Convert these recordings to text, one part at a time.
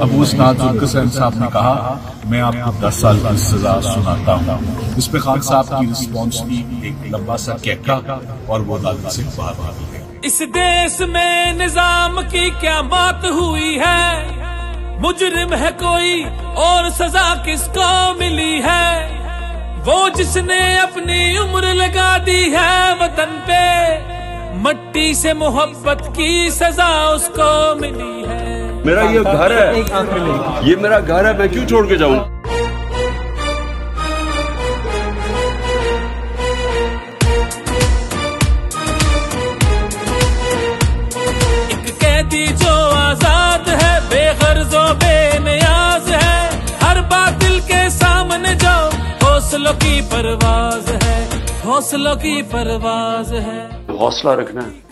अब उस नाजुल साहब ने कहा मैं आपको 10 साल की सजा सुनाता हूँ। इस पे खान साहब की रिस्पॉन्स थी एक लंबा सा कहका और वो अदालत से बाहर आ गए। इस देश में निजाम की क्या बात हुई है, मुजरिम है कोई और सजा किसको मिली है, वो जिसने अपनी उम्र लगा दी है वतन पे, मट्टी से मोहब्बत की सजा उसको मिली है। मेरा ये घर है, ये मेरा घर है, मैं क्यों छोड़ के जाऊं? एक कैदी जो आजाद है, बेगर्जो बेनियाज है, हर बातिल के सामने जो हौसलों की परवाज है, हौसलों की परवाज है। हौसला रखना है।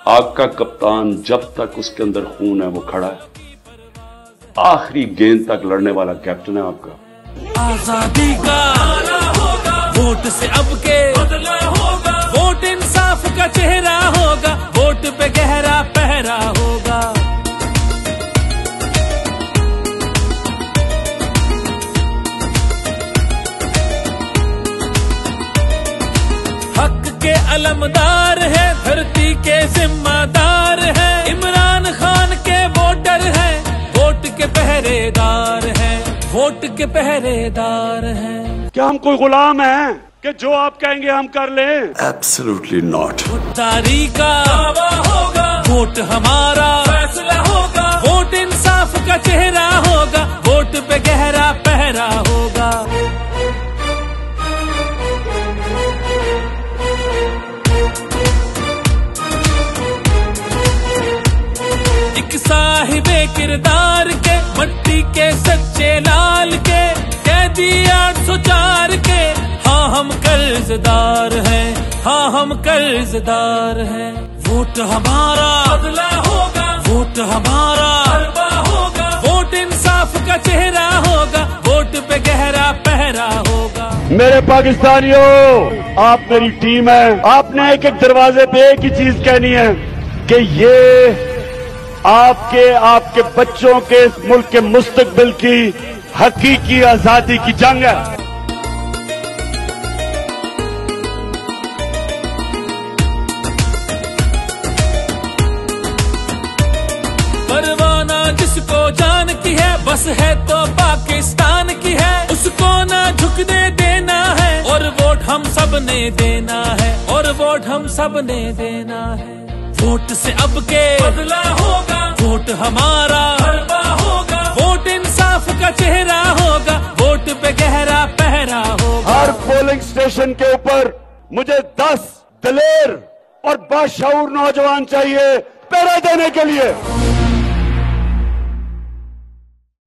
आपका कप्तान जब तक उसके अंदर खून है वो खड़ा है, आखिरी गेंद तक लड़ने वाला कैप्टन है आपका। आजादी का वोट से अब के बदला होगा, वोट इंसाफ का चेहरा होगा, वोट पे गहरा पहरा होगा। हक के अलमदार है, धरती के जिम्मेदार है, इमरान खान के वोटर है, वोट के पहरेदार है, वोट के पहरेदार है। क्या हम कोई गुलाम हैं कि जो आप कहेंगे हम कर लें? Absolutely not। तारीख का होगा, वोट हमारा फैसला होगा, वोट इंसाफ का चेहरा होगा, वोट पे गहरा पहरा होगा। साहिबे किरदार के, मट्टी के सच्चे लाल के, कैदी 804 के, हाँ हम कर्जदार हैं, हाँ हम कर्जदार हैं। वोट हमारा बदला होगा, वोट हमारा हरबा होगा, वोट इंसाफ का चेहरा होगा, वोट पे गहरा पहरा होगा। मेरे पाकिस्तानियों, आप मेरी टीम है, आपने एक एक दरवाजे पे एक ही चीज कहनी है कि ये आपके बच्चों के इस मुल्क के मुस्तकबिल की हकीकी आजादी की जंग है। परवाना जिसको जान की है, बस है तो पाकिस्तान की है, उसको ना झुकने देना है, और वोट हम सब ने देना है, और वोट हम सब ने देना है। वोट से अब के बदला होगा, वोट हमारा हरबा होगा, वोट इंसाफ का चेहरा होगा, वोट पे गहरा पहरा होगा। हर पोलिंग स्टेशन के ऊपर मुझे 10 दिलेर और बाशऊर नौजवान चाहिए पहरा देने के लिए।